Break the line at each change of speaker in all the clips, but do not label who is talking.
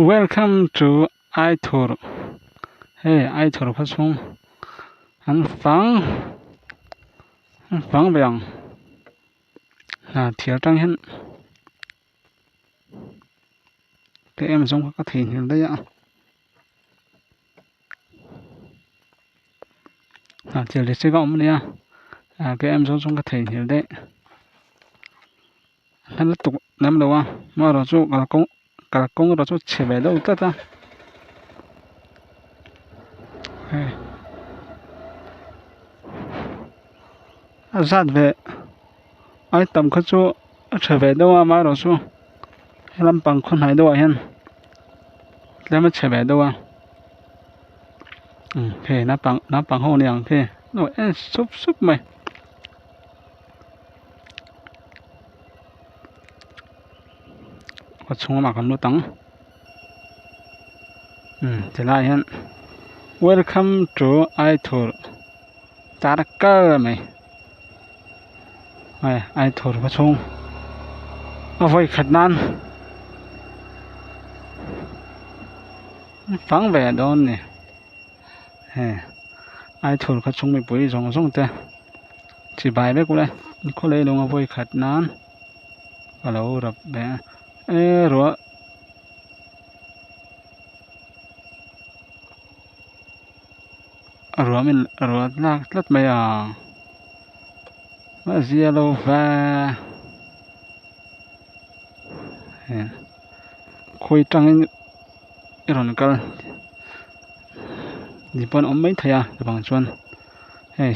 Welcome to iTour เฮ้ iTour พะชงหันฟังไปยังเที่ยวจังเห็นแต่เอ็มส่งก็ถิ่นเห็นได้อ่ะเที่ยวได้สิก็มันเนี่ยก็เอ็มส่งก็ถิ่นเห็นได้นั่นละตุกน้ำเลยวะมาเราจู่กะกงเราจู่เฉยแล้วก็จ้ะเฮ้zaad ve ai tam kha chu thave do ma ro chu helam pang khun hai do hen lema chave do phe na pang ho niang phe no en sup mai ko chung ma kan lu tang te lai hen welcome to iTour tar ka mai iTour พะชงเอาไว้ขัดนานฟังแวดอนนี่iTour พะชงไม่ปุ๋ยส่งแต่สิบายไปกูเลยก็เลยลงเอาไว้ขัดนานก็แล้วรับแบรัวมันรัวลากลัดไม่มาเสียโลฟ้าคุยจังอีรอนกันญี่ปุ่นอมไม่ทายจะบางส่วน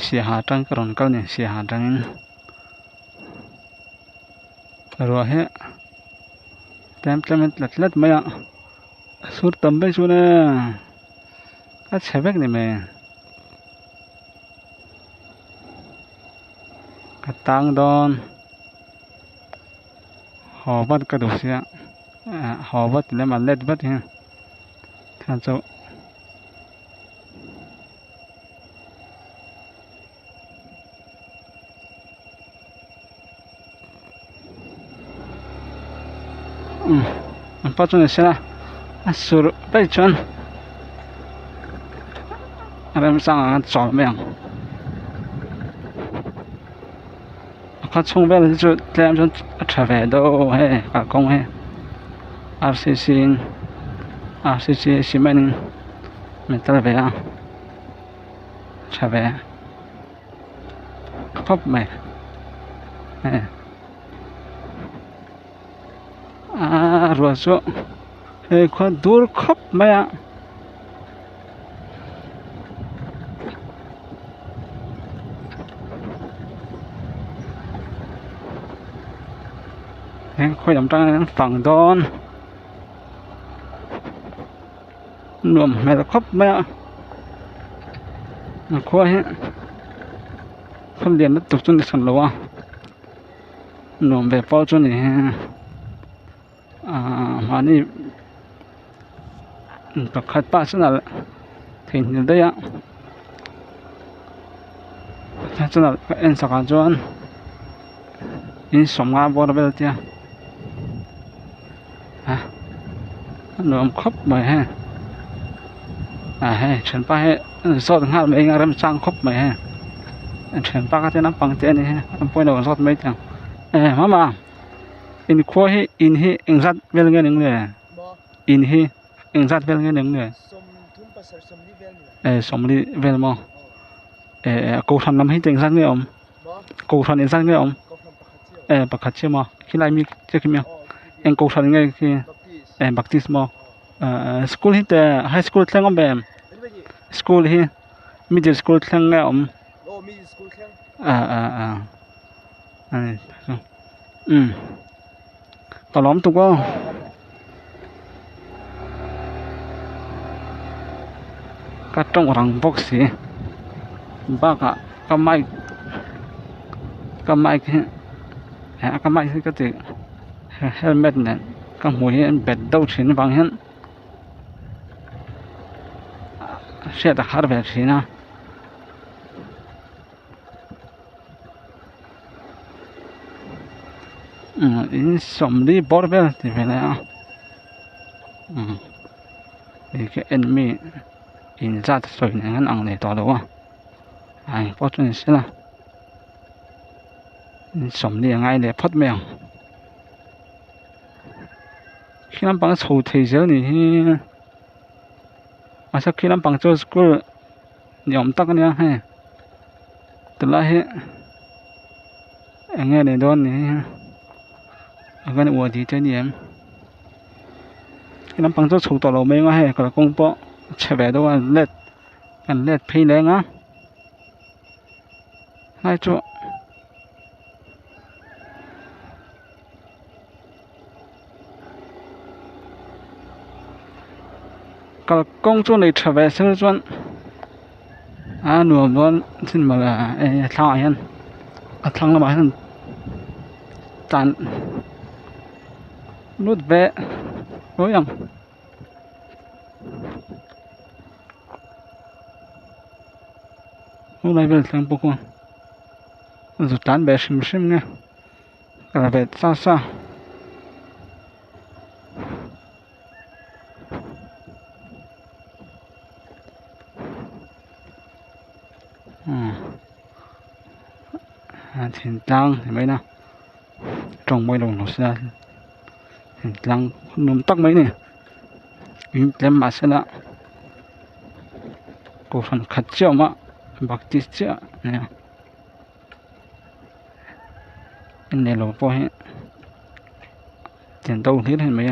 เสียหาจังกรอนกันเนี่ยเสียหาจังรัวแต่มันลัดไม่สุดต่ำไปสุดนะก็เชฟเอกนี่แม่กระตังดอนหอบัดกระดูกเสียหอบัดแล้วมันเล็ดบัดเนี่ยท่านเจ้ามันปัจจุบันเสียนะสุดไปจนอะไรมันสร้างจอดไม่ยังเขาชงไปแล้วจุดแต้มจนทราเวโดกากงRCC สิมันไม่ตระเวทราเวครบไหมรัวสุคนดูครบไหมค่อยดำตั้งฝั่งดอนรวมไม่ละครบไม่ค่อยคนเรียนแล้วตกจนได้สันแล้วรวมแบบป้อจนนี่มานี่ประคัดป้าสนั่นถึงได้สนั่นก็เอ็นสักจวนอินสมงาบอระเบลเตียรวมครบไหมฉันไปสอดห้าเองอะไรมันสร้างครบไหมฉันป้าก็จะนับปังเจนี่มันป่วยเราสอดไม่จังมาอินขั้วอินเอ็งซัดเวลเงี้ยหนึ่งเลยอินเอ็งซัดเวลเงี้ยหนึ่งเลยสมรีเวลมั้งกูทำน้ำให้เจงซัดเงี้ยกูทำเอ็งซัดเงี้ยปากขัดเชื่อมั้งที่ไรมีเจ้าขี้เมียเอ็งกูทำเงี้ยคือบักติสมั้งสกูลที่แต่ไฮสกูลแข่งแบบสกูลที่มิดเดิลสกูลแข่งแล้วมิดเดิลสกูลแข่งตลอดตุกก็ต้องรังบ็อกซี่บ้าก็ไม่ก็ติเฮลเมตเนี่ยก็หัวเห็นเบ็ดดูชิ้นบางเห็นเสียแต่หาแบบชิ้นนะอินสมรีบอร์เบลที่เป็นอะไร นี่ก็ enemy in that 所以呢昂来到了哇哎不准是了什么的爱的 pot 没有khi nam bằng sầu thế giới này mà sao khi nam bằng cho school nhóm tắc nữa ha từ lại hết nghe này đó này cái này gì thế nhỉ khi nam bằng cho sầu tàu mấy mà hay cái công bộ chạy về đâu anh lết pay lên á hai chỗ cái công chỗ này chạy về sớm chuẩn nửa luôn xin mà là thằng anh thằng là mà hắn tàn nút về đối không hôm nay về thằng bố con rồi tàn về sim nha cái về xa thiền tăng thì mấy nào trồng mấy đồng nó sẽ thiền tăng nôm tắc mấy này đem mà sẽ là cổ phần khát chiều mà bạc tít chiều này cái này là bao hết tiền đâu hết hay mấy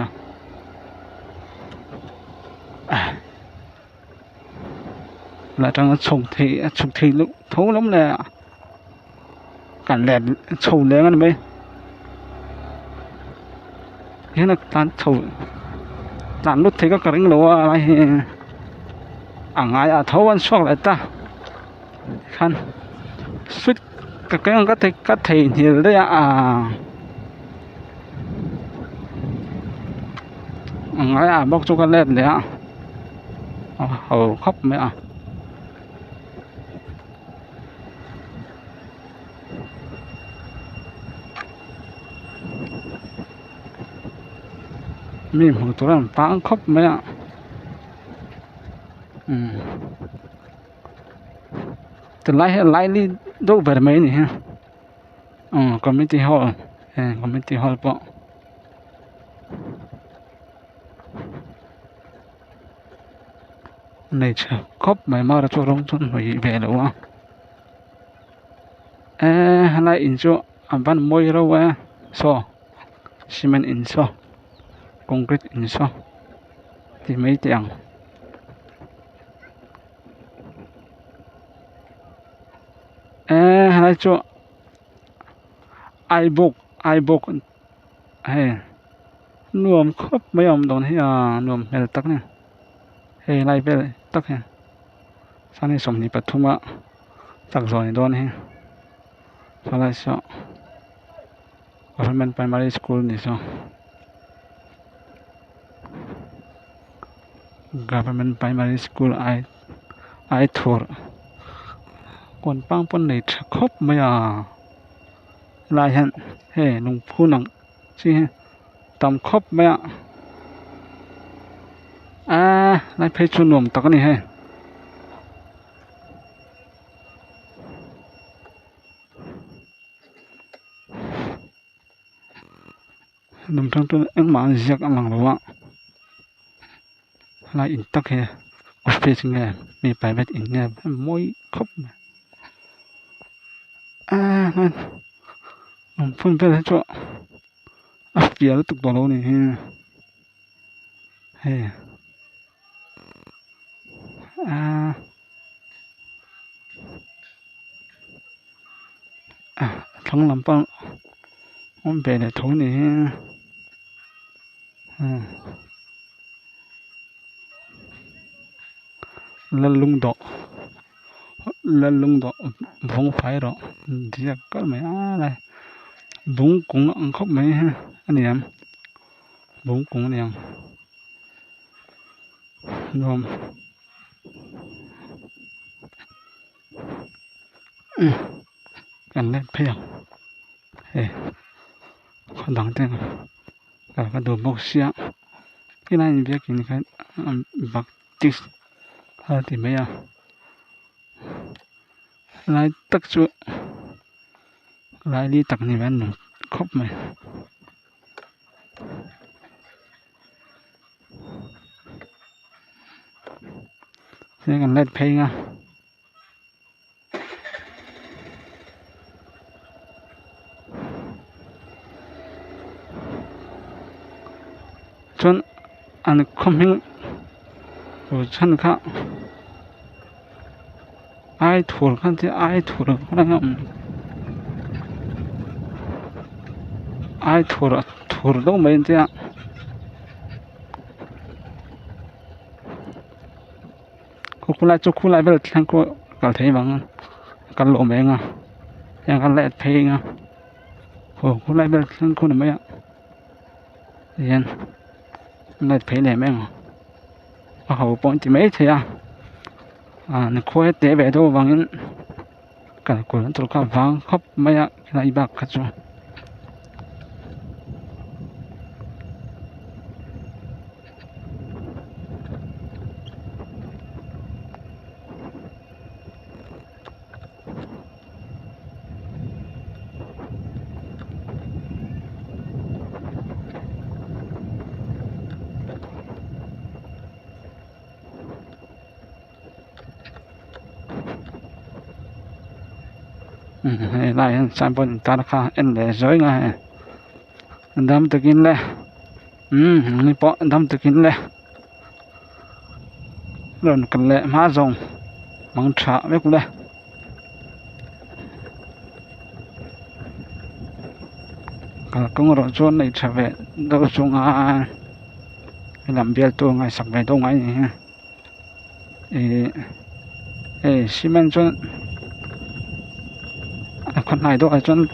là trong trồng thì lúc thấu lắm nè cảnh lẹt trầu lên anh mấy thế là tàn nút thấy có cái lỗ ai ai thấu ăn xoạc lại ta khăn suýt cái thầy thì đấy ai bóc cho cái lẹt đấy khóc mấyมีหมูตัวนั้นปังครบไหมแต่ไล่นี่ดูแบบไหนนี่ฮะcommunity hall community hall ปะในเชิงครบไหมมาแล้วจะลงทุนไปแบบหรือวะอะไรอินโจบ้านมวยเราซีเมนต์อินโซconcrete in so thì mấy tiền hai chỗ ai book nuông khóc mấy ông đồng thì nuông về tắc nè lại về tắc nè sau này sống thì bắt thua mà tắc rồi đó nè sau lại sao government primary school này sao government primary school I tour คนปังปนเลยครบไหมลายหันลุงผู้หนังสิตำครบไหมลายเพชรหนุ่มตะกันนี่หนุ่มทั้งตัวหมาเสียกอันหลังหรือวะลายอินตักออฟฟิศไงมีไปแบบอินไงมวยครบนั่นพุ่นไปแล้วจ้ะเปียแล้วตุกตัวเรานี่ทั้งลำปังมันเป็นแต่ทุนนี่แล้วลุงดอกวงไฟหรอเดี๋ยวก็ไม่อะไรบุ้งกุ้งอังคบไหมอันนี้บุ้งกุ้งเนี่ยรวมกันเล่นเพียงคนดังเต้นก็ดูบกเสีย cái này việc cái cái bạc tích thì mấy à lại tắc chỗ lại đi tắc này vẫn khóc mày thế còn lại pay à chọn anh không hiểu rồi chân khác ai thua kan thì ai thua không ai thua đâu mấy thế ạ cô lại về thằng cô cả thấy bằng cả lộ mấy à yang kan lại thấy à cô lại về thằng cô này mấy ạ yên lại thấy này mấy à họ bọn chị mấy thế à nó khói té về đâu bằng cả của nó cả vàng khóc mấy ạ cái này bạc cả rồi lại sang bên ta khá em để giới ngay đâm tự kinh lệ này bỏ đâm tự kinh lệ rồi cần lệ má rồng bằng trả với cũng lệ cả công rồi chôn này trả về đâu chung làm việc tôi ngày sắp về đâu ngay xi men chôn con này đâu chôn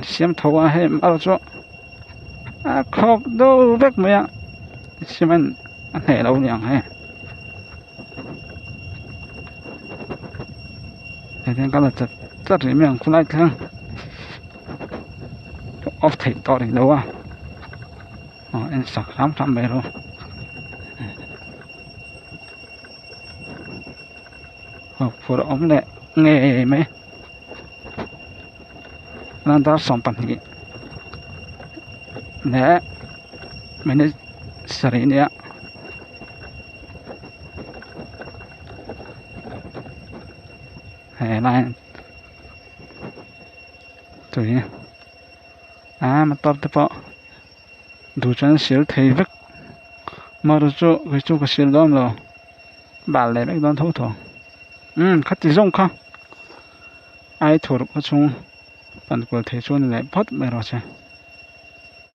xem thấu hay bao chỗ khóc đâu biết mấy ạ xi men này đâu nhỉ hay thế cái là rất là miệng con này thằng off thầy to thì đâu em sạc lắm mấy rồi phụ đó ông này nghe mấy nên ta sống bằng gì nè mình xử lý nè hệ này tụi mà tập tập bộ đủ chân xíu thấy vứt mà được chỗ cái xíu đó rồi bà lấy cái đó thấu thổ khát tí rong không ai thổ được có chung bạn có thể cho nên lại bắt mày rồi chứ